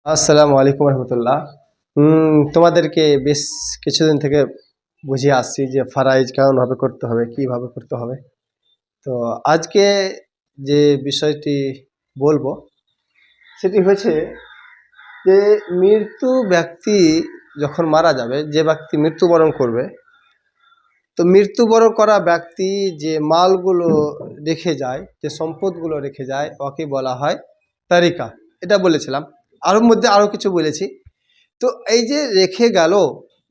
আসসালামু আলাইকুম রহমতুল্লাহ। তোমাদেরকে বেশ কিছুদিন থেকে বুঝিয়ে আসছি যে ফারাইজ কেমনভাবে করতে হবে, কিভাবে করতে হবে। তো আজকে যে বিষয়টি বলবো সেটি হচ্ছে যে মৃত্যু ব্যক্তি যখন মারা যাবে, যে ব্যক্তি মৃত্যুবরণ করবে, তো মৃত্যুবরণ করা ব্যক্তি যে মালগুলো রেখে যায়, যে সম্পদগুলো রেখে যায়, ওকে বলা হয় তারিকা। এটা বলেছিলাম, আরও মধ্যে আরও কিছু বলেছি। তো এই যে রেখে গেল,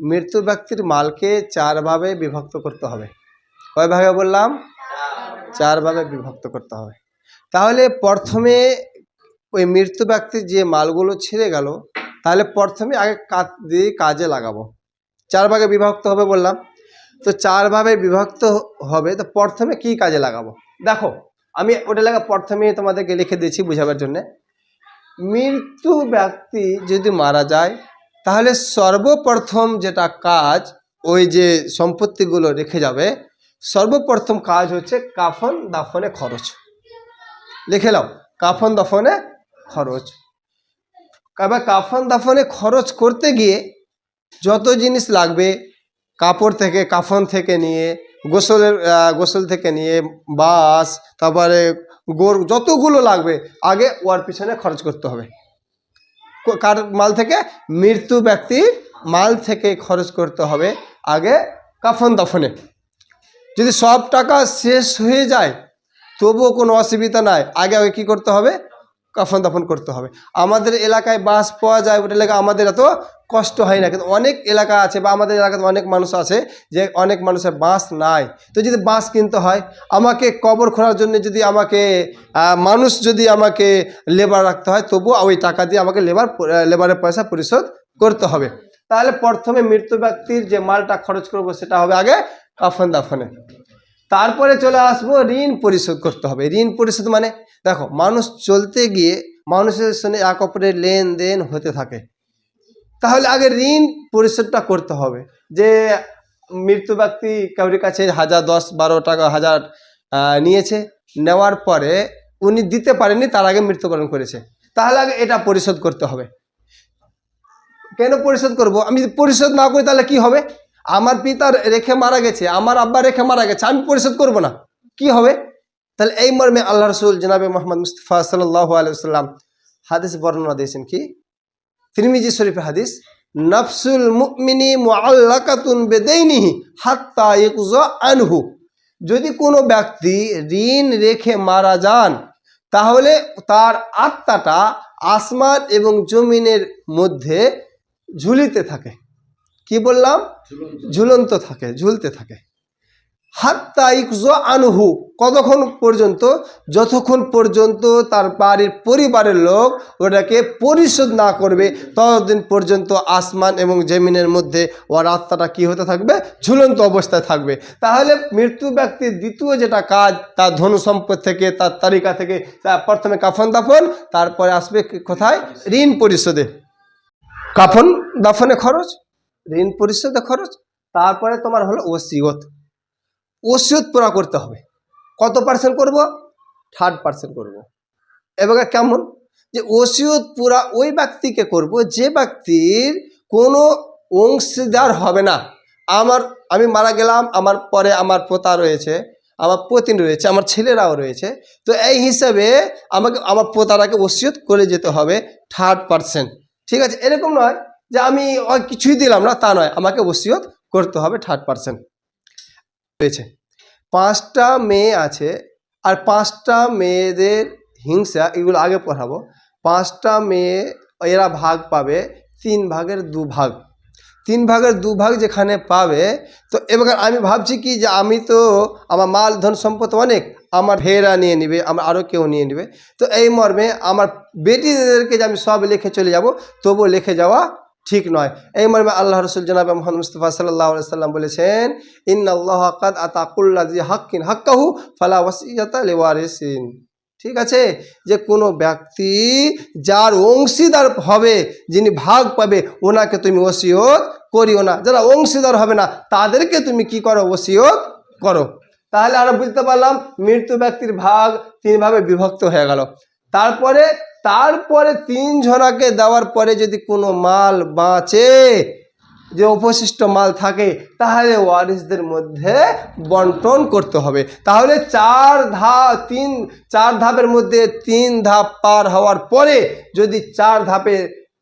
মৃত্যু ব্যক্তির মালকে চার ভাগে বিভক্ত করতে হবে। কয় ভাগে বললাম? চার ভাগে বিভক্ত করতে হবে। তাহলে প্রথমে ওই মৃত্যু ব্যক্তির যে মালগুলো ছেড়ে গেল, তাহলে প্রথমে আগে কাজ দিয়ে কাজে লাগাবো। চার ভাগে বিভক্ত হবে বললাম, তো চার ভাগে বিভক্ত হবে। তো প্রথমে কি কাজে লাগাবো দেখো, আমি ওটা লেখা প্রথমে তোমাদেরকে লিখে দিয়েছি বোঝাবার জন্য। মৃত্যু ব্যক্তি যদি মারা যায়, তাহলে সর্বপ্রথম যেটা কাজ, ওই যে সম্পত্তিগুলো রেখে যাবে, সর্বপ্রথম কাজ হচ্ছে কাফন দাফনে খরচ। লিখে নাও, কাফন দাফনে খরচ। এবার কাফন দাফনে খরচ করতে গিয়ে যত জিনিস লাগবে, কাপড় থেকে, কাফন থেকে নিয়ে, গোসল থেকে নিয়ে, বাঁশ, তারপরে যতগুলো লাগবে আগে ওর পিছনে খরচ করতে হবে। কার মাল থেকে? মৃত্যু ব্যক্তির মাল থেকে খরচ করতে হবে আগে কাফন দাফনে। যদি সব টাকা শেষ হয়ে যায় তবুও কোনো অসুবিধা নাই, আগে আগে কী করতে হবে? কাফন দাফন করতে হবে। আমাদের এলাকায় বাঁশ পাওয়া যায়, ওটা এলাকা আমাদের এত কষ্ট হয় না, কিন্তু অনেক এলাকা আছে বা আমাদের এলাকাতে অনেক মানুষ আছে যে অনেক মানুষের বাঁশ নাই। তো যদি বাঁশ কিনতে হয়, আমাকে কবর খোঁড়ার জন্য যদি আমাকে মানুষ যদি আমাকে লেবার রাখতে হয়, তবুও ওই টাকা দিয়ে আমাকে লেবারের পয়সা পরিশোধ করতে হবে। তাহলে প্রথমে মৃত্যু ব্যক্তির যে মালটা খরচ করব সেটা হবে আগে কাফন দাফনে। তারপরে চলে আসবো ঋণ পরিশোধ করতে হবে। ঋণ পরিশোধ মানে দেখো, মানুষ চলতে গিয়ে মানুষের সঙ্গে এক অপরের লেনদেন হতে থাকে, তাহলে আগে ঋণ পরিশোধটা করতে হবে। যে মৃত্যু ব্যক্তি কারোর কাছে 1000, 10, 12 টাকা, 1000 নিয়েছে, নেওয়ার পরে উনি দিতে পারেননি, তার আগে মৃত্যুবরণ করেছে, তাহলে আগে এটা পরিশোধ করতে হবে। কেন পরিশোধ করব? আমি যদি পরিশোধ না করি তাহলে কি হবে? আমার পিতা রেখে মারা গেছে, আমার আব্বা রেখে মারা গেছে, আমি পরিশোধ করব না, কি হবে? তাহলে এই মর্মে আল্লাহ রসুল জনাবে মোহাম্মদ মুস্তাফা সাল্লাল্লাহু আলাইহি ওয়াসাল্লাম হাদিস বর্ণনা দিয়েছেন। কি? তিরমিজি শরীফে হাদিস, নাফসুল মুমিনি মুআল্লাকাতুন বিদাইনিহি হাত্তা ইয়াকুযা আনহু। যদি কোনো ব্যক্তি ঋণ রেখে মারা যান, তাহলে তার আত্মাটা আসমান এবং জমিনের মধ্যে ঝুলিতে থাকে। কি বললাম? ঝুলন্ত থাকে, ঝুলতে থাকে। হাত্তা ইকজা আনহু, কতক্ষণ পর্যন্ত? যতক্ষণ পর্যন্ত তার বাড়ির পরিবারের লোক ওটাকে পরিশোধ না করবে, ততদিন পর্যন্ত আসমান এবং জমিনের মধ্যে ওর আত্মাটা কি হতে থাকবে? ঝুলন্ত অবস্থায় থাকবে। তাহলে মৃত্যু ব্যক্তির দ্বিতীয় যেটা কাজ, তার ধন সম্পদ থেকে, তার তালিকা থেকে প্রথমে কাফন দাফন, তারপরে আসবে কোথায়? ঋণ পরিশোধে। কাফন দাফনে খরচ, ঋণ পরিশোধে খরচ, তারপরে তোমার হলো ওসিয়ত। ওসিয়ত পুরা করতে হবে। কত পার্সেন্ট করব? 30% করব। এবার কেমন? যে ওসিয়ত পুরা ওই ব্যক্তিকে করব যে ব্যক্তির কোনো অংশীদার হবে না। আমি মারা গেলাম, আমার পরে আমার পোতা রয়েছে, আমার পত্নী রয়েছে, আমার ছেলেরাও রয়েছে, তো এই হিসাবে আমাকে আমার পোতারাকে ওসিয়ত করে যেতে হবে 30%। ঠিক আছে? এরকম নয় যে আমি কিছুই দিলাম না, তা নয়, আমাকে ওসিয়ত করতে হবে 30% রয়েছে। 5টা মেয়ে আছে, আর 5টা মেয়েদের হিংসা, এগুলো আগে পড়াবো। 5টা মেয়ে, এরা ভাগ পাবে 3 ভাগের 2 ভাগ। 3 ভাগের 2 ভাগ যেখানে পাবে, তো এবার আমি ভাবছি কি যে আমি তো, আমার মাল ধন সম্পদ অনেক, আমার ভেয়েরা নিয়ে নিবে, আমার আরও কেউ নিয়ে নিবে, তো এই মর্মে আমার বেটিদেরকে যে আমি সব লিখে চলে যাব, তবুও লিখে যাওয়া ঠিক নয়। এই মর্মে আল্লাহ রসুল জনাবে মুহাম্মদ মুস্তাফা সাল্লাল্লাহু আলাইহি ওয়াসাল্লাম বলেছেন, ইন্নাল্লাহা কাদ আতা কুল্লা যি হাক্কিন হাক্কাহু ফালা ওয়াসিয়াতা লিওয়ারিসিন। ঠিক আছে? যে কোনো ব্যক্তি যার অংশীদার হবে, যিনি ভাগ পাবে, ওনাকে তুমি ওসিয়ত করিও না। যারা অংশীদার হবে না তাদেরকে তুমি কি করো? ওসিয়ত করো। তাহলে আমরা বুঝতে পারলাম মৃত্যু ব্যক্তির ভাগ 3 ভাগে বিভক্ত হয়ে গেল। তারপরে তারপরে 3 জনাকে দেওয়ার পরে যদি কোনো মাল বাঁচে, যে অবশিষ্ট মাল থাকে, তাহলে ওয়ারিসদের মধ্যে বন্টন করতে হবে। তাহলে 4 ধাপের মধ্যে 3 ধাপ পার হওয়ার পরে যদি 4 ধাপে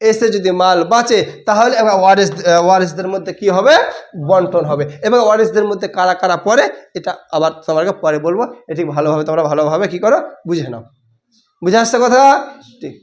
এসে যদি মাল বাঁচে, তাহলে ওয়ারিসদের মধ্যে কি হবে? বন্টন হবে। এবং ওয়ারিসদের মধ্যে কারা কারা পড়ে, এটা আবার তোমাকে পরে বলবো। এটি ভালোভাবে তোমরা ভালোভাবে কি করো, বুঝে নাও। বুঝে আসছে কথা? ঠিক।